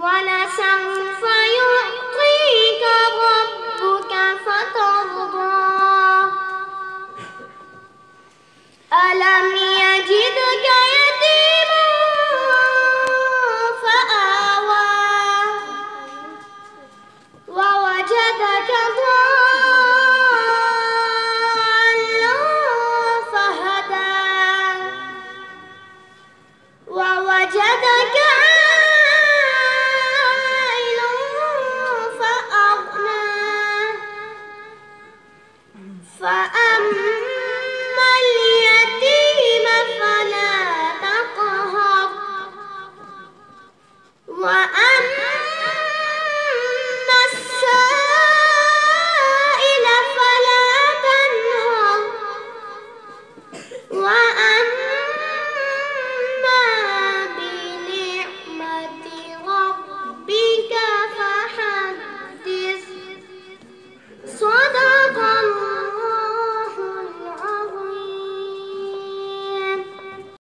ولسوف يعطيك ربك فترضى ألم يجدك يتيما فآوى ووجدك ضالا فهدى ووجدك عائلا فأغنى فأما اليتيم فلا تقهر وأما السائل فلا تنهر وأما بنعمة ربك فحدث.